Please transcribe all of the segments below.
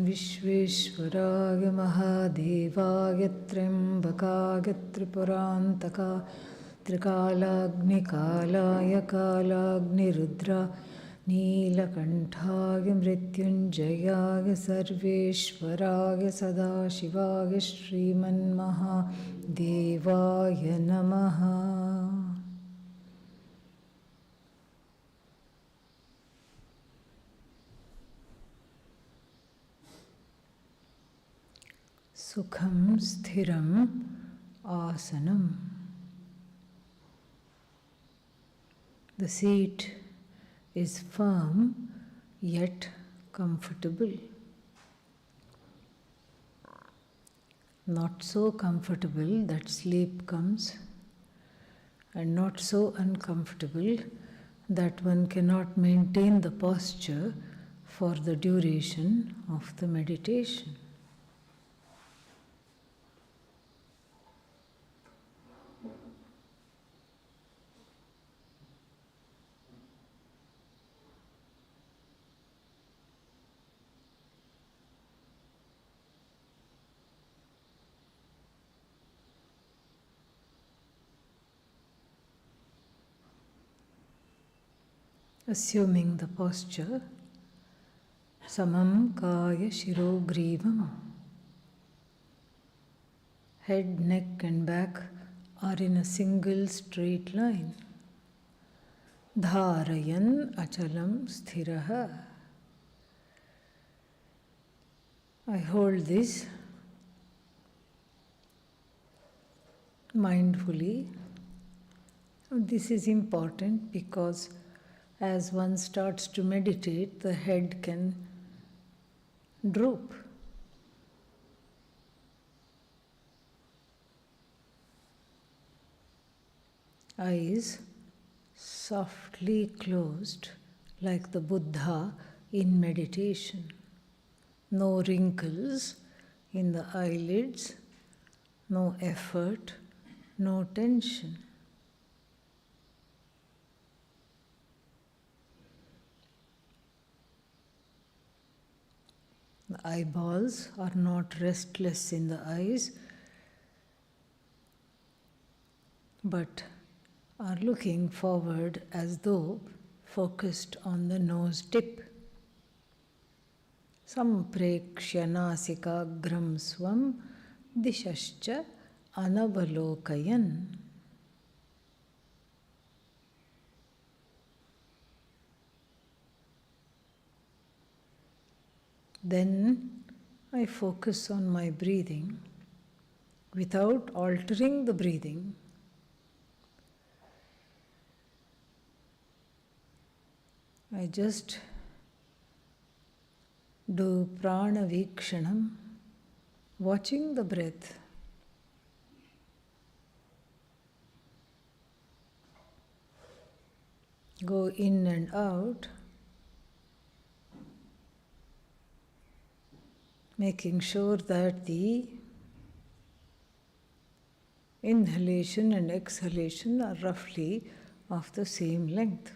विश्वेश्वराय महादेवाय त्र्यम्बकाय त्रिपुरान्तका त्रिकालाग्निकालाय कालाग्निरुद्रा नीलकण्ठाय मृत्युञ्जयाय सर्वेश्वराय सदाशिवाय श्रीमन्महादेवाय नमः। सुखं स्थिरं आसनं. The seat is firm yet comfortable. Not so comfortable that sleep comes, and not so uncomfortable that one cannot maintain the posture for the duration of the meditation. Assuming the posture, samam kaya shirogrivam. Head, neck and back are in a single straight line. Dharayan achalam sthiraha. I hold this mindfully. This is important because as one starts to meditate, the head can droop. Eyes softly closed like the Buddha in meditation. No wrinkles in the eyelids, no effort, no tension. The eyeballs are not restless in the eyes, but are looking forward as though focused on the nose tip. Samprekshya nasikagram swam dishascha anavalokayan. Then I focus on my breathing without altering the breathing. I just do prana vikshanam, watching the breath. Go in and out, making sure that the inhalation and exhalation are roughly of the same length.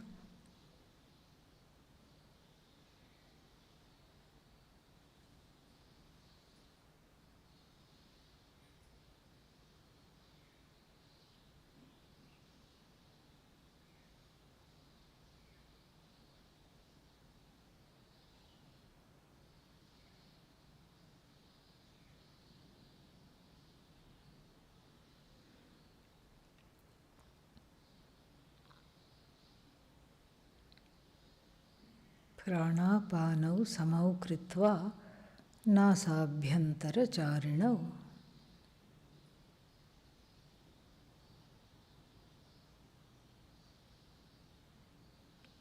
Pranapanau samau kritva nasabhyantara charinau.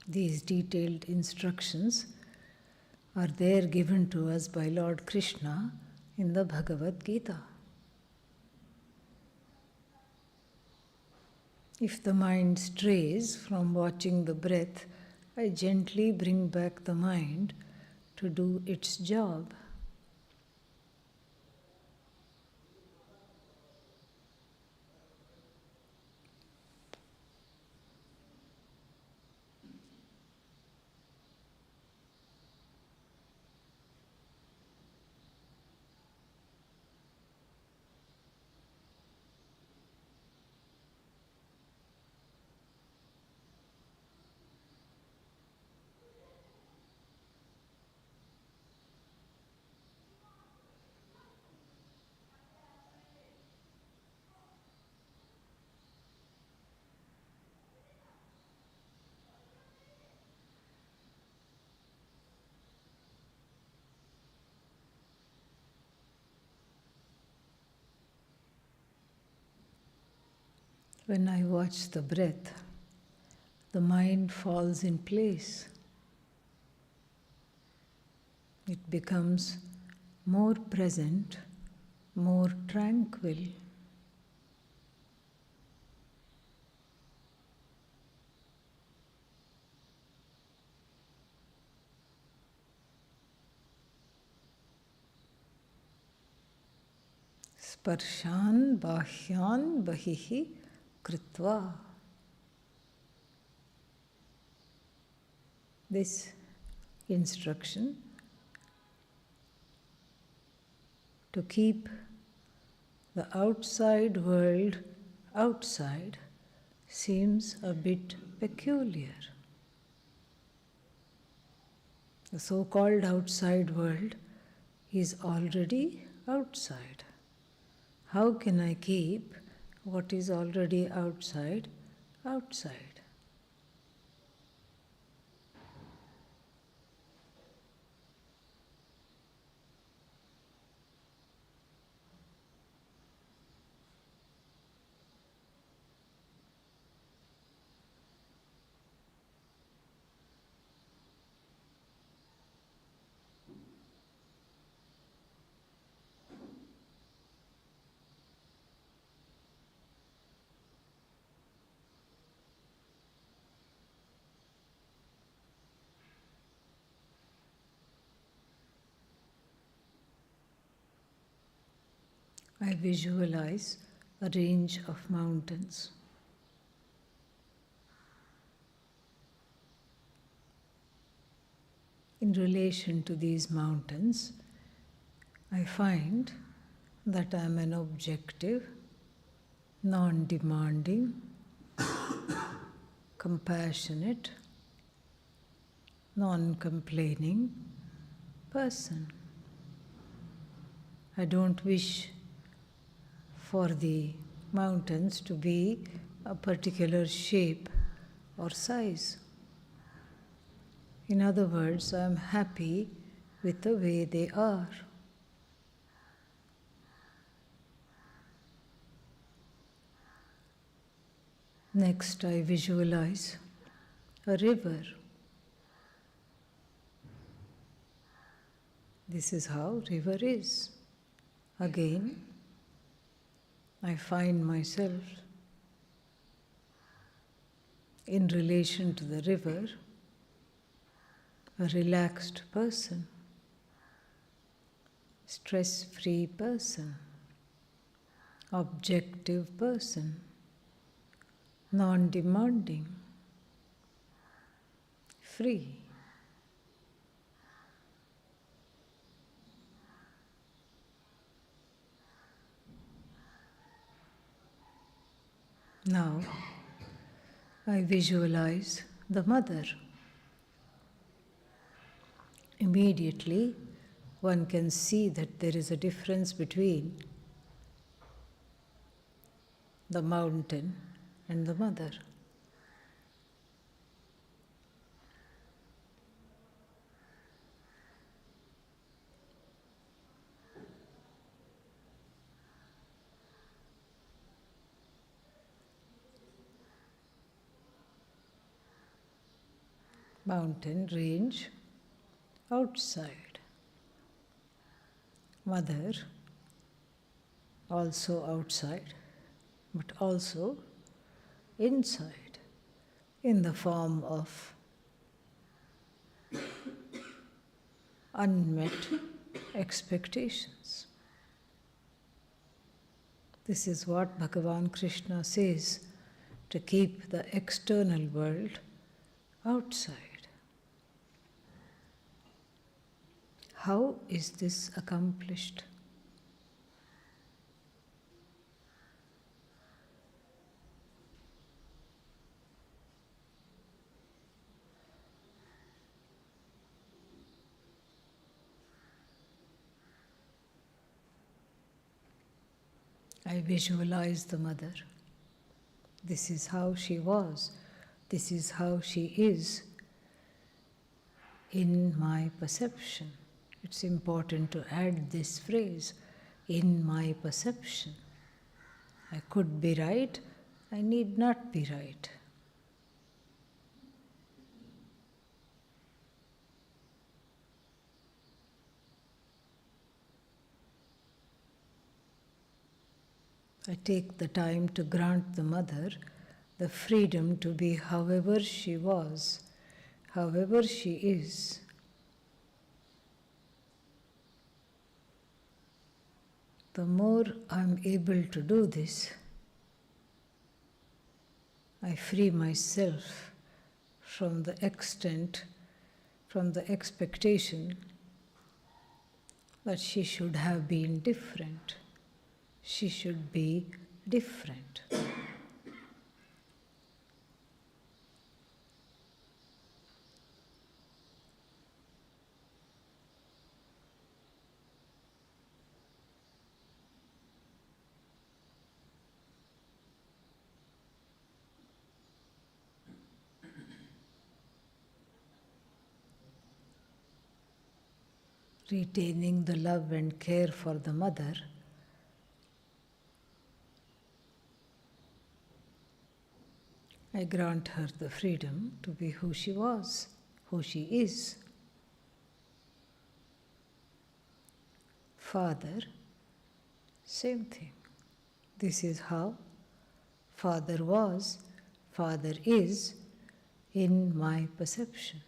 These detailed instructions are there given to us by Lord Krishna in the Bhagavad Gita. If the mind strays from watching the breath, I gently bring back the mind to do its job. When I watch the breath, the mind falls in place. It becomes more present, more tranquil. Sparshan bahyan bahihi kritva. This instruction to keep the outside world outside seems a bit peculiar. The so-called outside world is already outside. How can I keep what is already outside outside? I visualize a range of mountains. In relation to these mountains, I find that I am an objective, non-demanding, compassionate, non-complaining person. I don't wish for the mountains to be a particular shape or size. In other words, I am happy with the way they are. Next, I visualize a river. This is how river is. Again, I find myself in relation to the river, a relaxed person, stress-free person, objective person, non-demanding, free. Now, I visualize the mother. Immediately, one can see that there is a difference between the mountain and the mother. Mountain range outside. Mother also outside, but also inside, in the form of unmet expectations. This is what Bhagavan Krishna says, to keep the external world outside. How is this accomplished? I visualize the mother. This is how she was. This is how she is in my perception. It's important to add this phrase, in my perception. I could be right, I need not be right. I take the time to grant the mother the freedom to be however she was, however she is. The more I'm able to do this, I free myself from the expectation that she should have been different. She should be different. Retaining the love and care for the mother, I grant her the freedom to be who she was, who she is. Father, same thing. This is how Father was, Father is in my perception.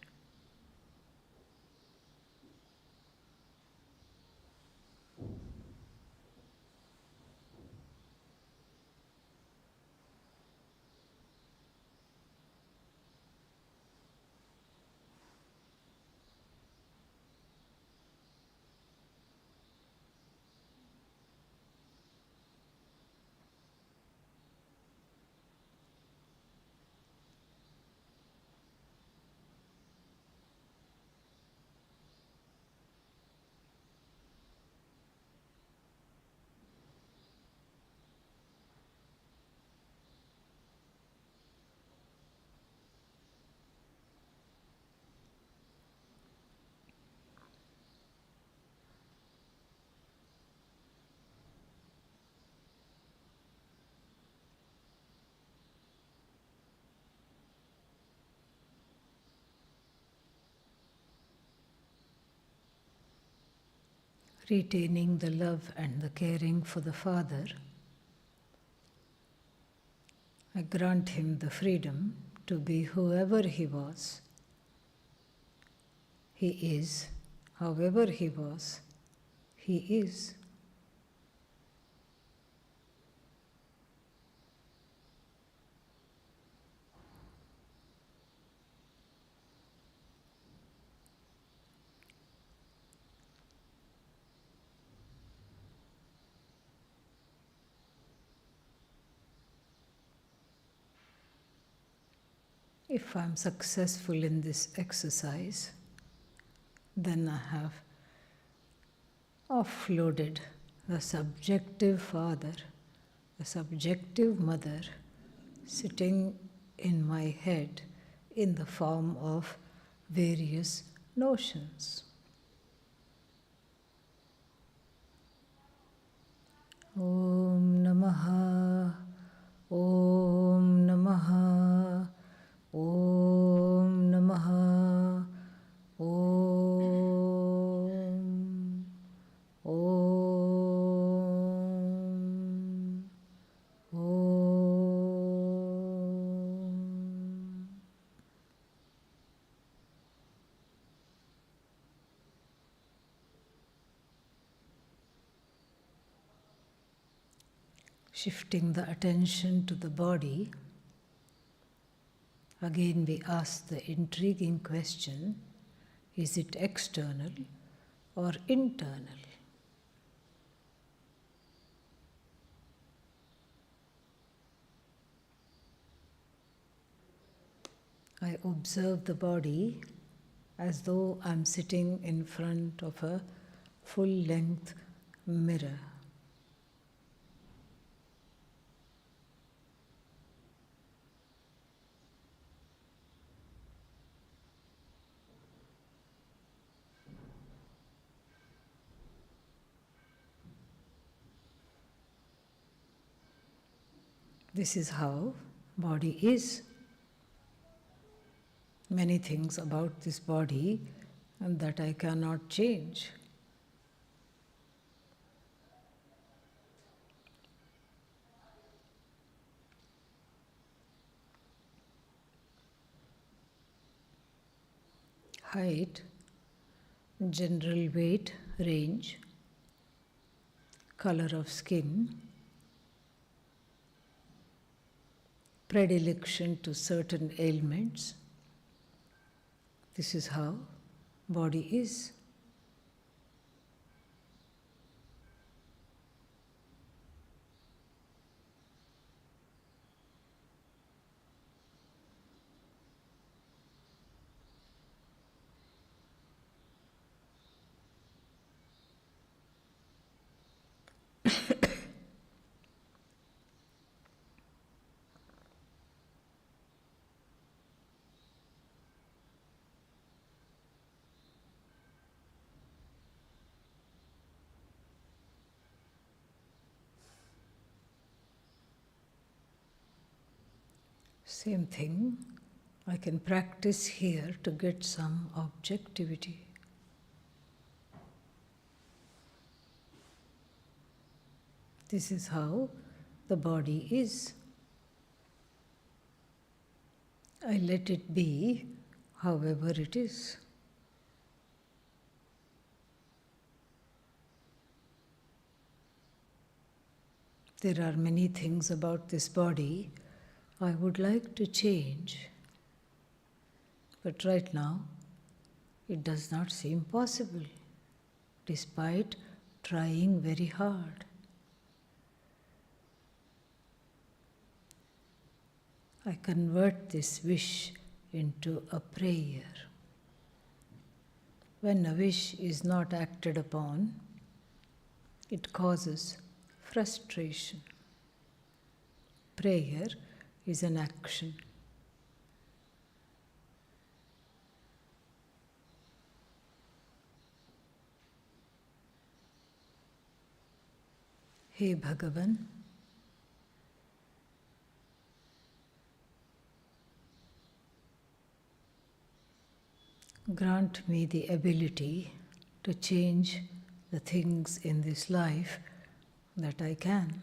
Retaining the love and the caring for the Father, I grant him the freedom to be whoever he was. He is, however he was, he is. If I'm successful in this exercise, then I have offloaded the subjective father, the subjective mother sitting in my head in the form of various notions. Om Namaha, Om Namaha, Om Namaha, Om, Om, Om. Shifting the attention to the body, again we ask the intriguing question, is it external or internal? I observe the body as though I'm sitting in front of a full-length mirror. This is how body is. Many things about this body and that I cannot change. Height, general weight, range, color of skin, predilection to certain ailments. This is how body is. Same thing, I can practice here to get some objectivity. This is how the body is. I let it be however it is. There are many things about this body I would like to change, but right now it does not seem possible, despite trying very hard. I convert this wish into a prayer. When a wish is not acted upon, it causes frustration. Prayer is an action. Hey Bhagavan, grant me the ability to change the things in this life that I can.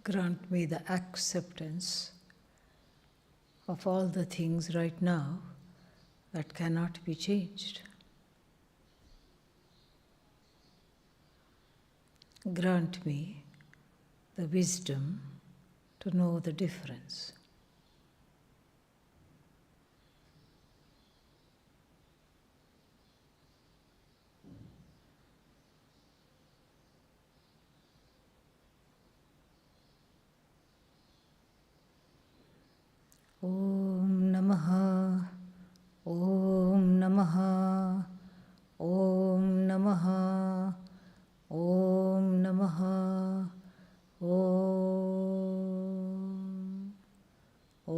Grant me the acceptance of all the things right now that cannot be changed. Grant me the wisdom to know the difference. Om Namaha, Om Namaha, Om Namaha, Om Namaha, Om, Om,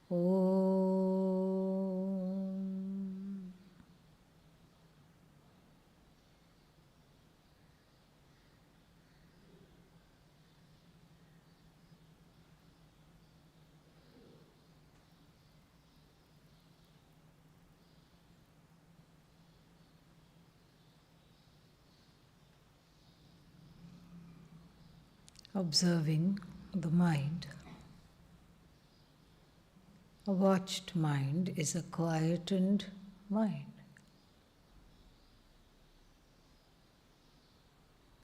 Om. Observing the mind. A watched mind is a quietened mind.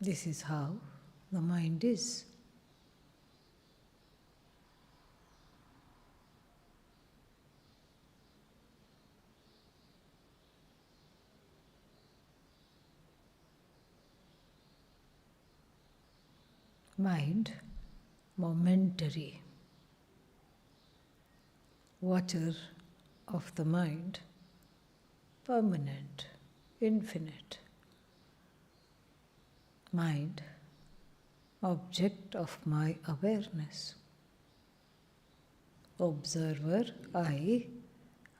This is how the mind is. Mind, momentary. Water of the mind, permanent, infinite. Mind, object of my awareness. observer, I,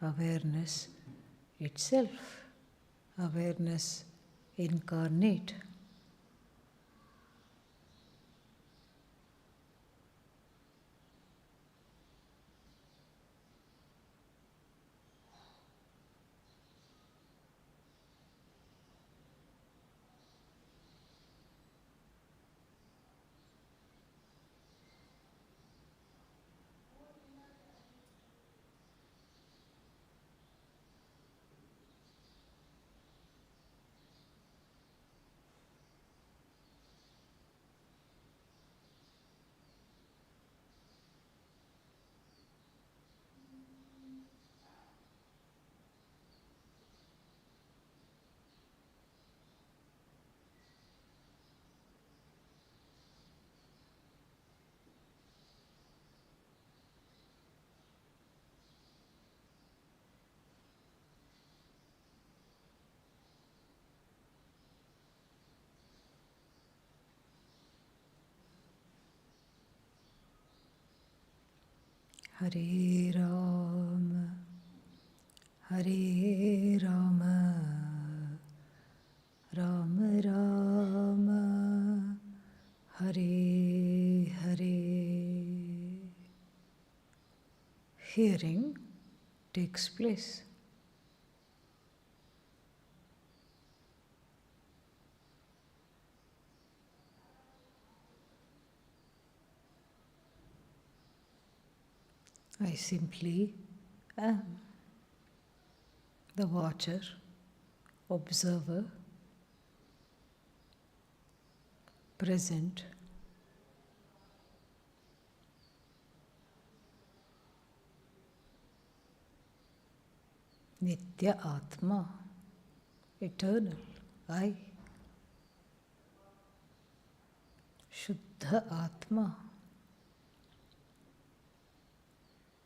awareness itself, awareness incarnate. Hare Rama, Hare Rama, Rama Rama, Hare Hare. Hearing takes place. I simply am the watcher, observer, present, Nitya Atma, eternal, I, Shuddha Atma,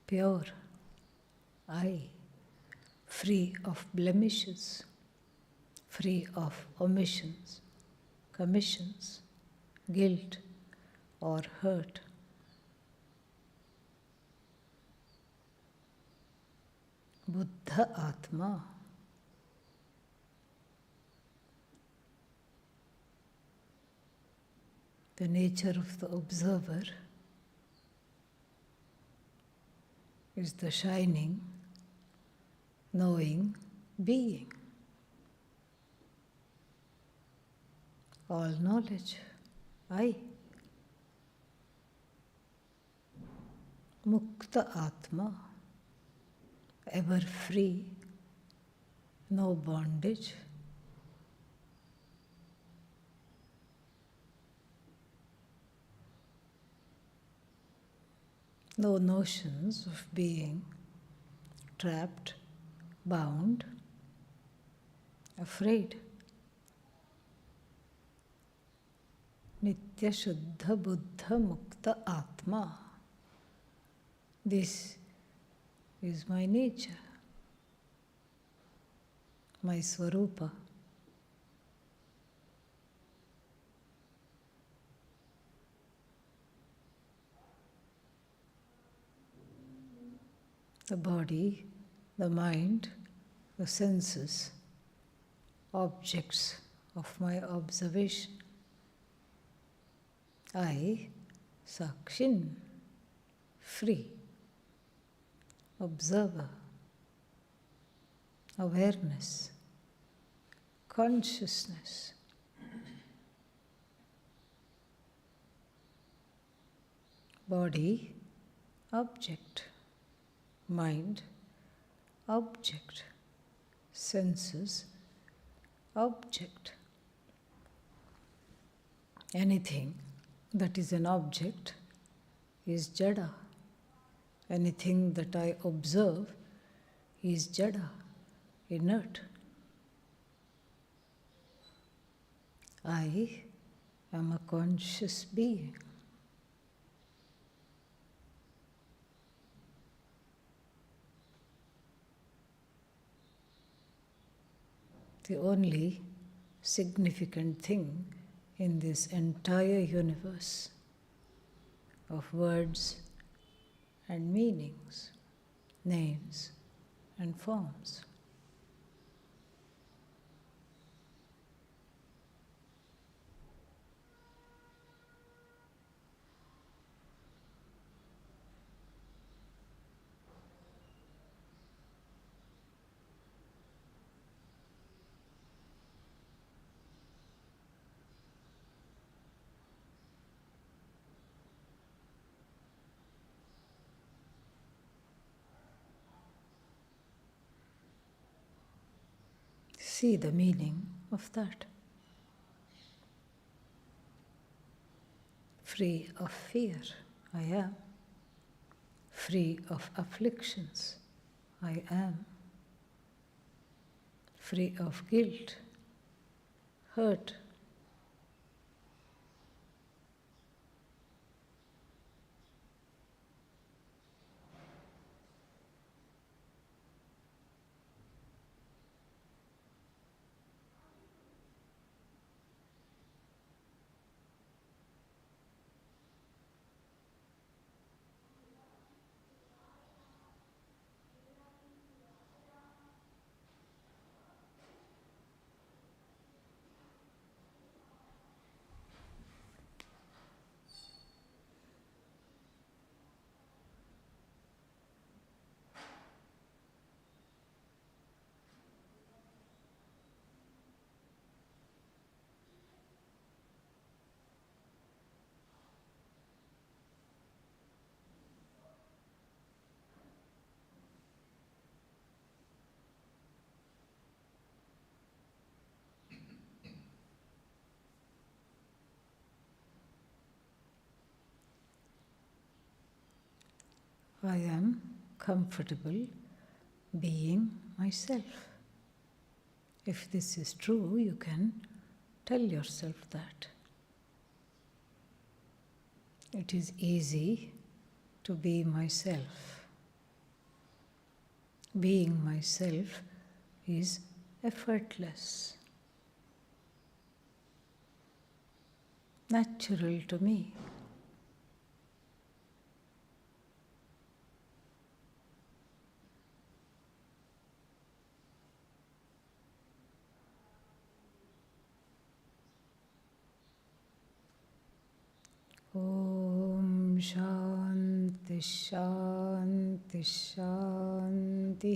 pure, I, free of blemishes, free of omissions, commissions, guilt or hurt. Buddha Atma, the nature of the observer is the shining, knowing being. All knowledge, I. Mukta Atma, ever free, no bondage. No notions of being trapped, bound, afraid. Nitya Shuddha Buddha Mukta Atma. This is my nature, my Swarupa. The body, the mind, the senses, objects of my observation. I, Sakshin, free, observer, awareness, consciousness. Body, object. Mind, object. Senses, object. Anything that is an object is jada. Anything that I observe is jada, inert. I am a conscious being. The only significant thing in this entire universe of words and meanings, names and forms. See the meaning of that. Free of fear, I am. Free of afflictions, I am. Free of guilt, hurt. I am comfortable being myself. If this is true, you can tell yourself that. It is easy to be myself. Being myself is effortless, natural to me. Om Shanti Shanti Shanti.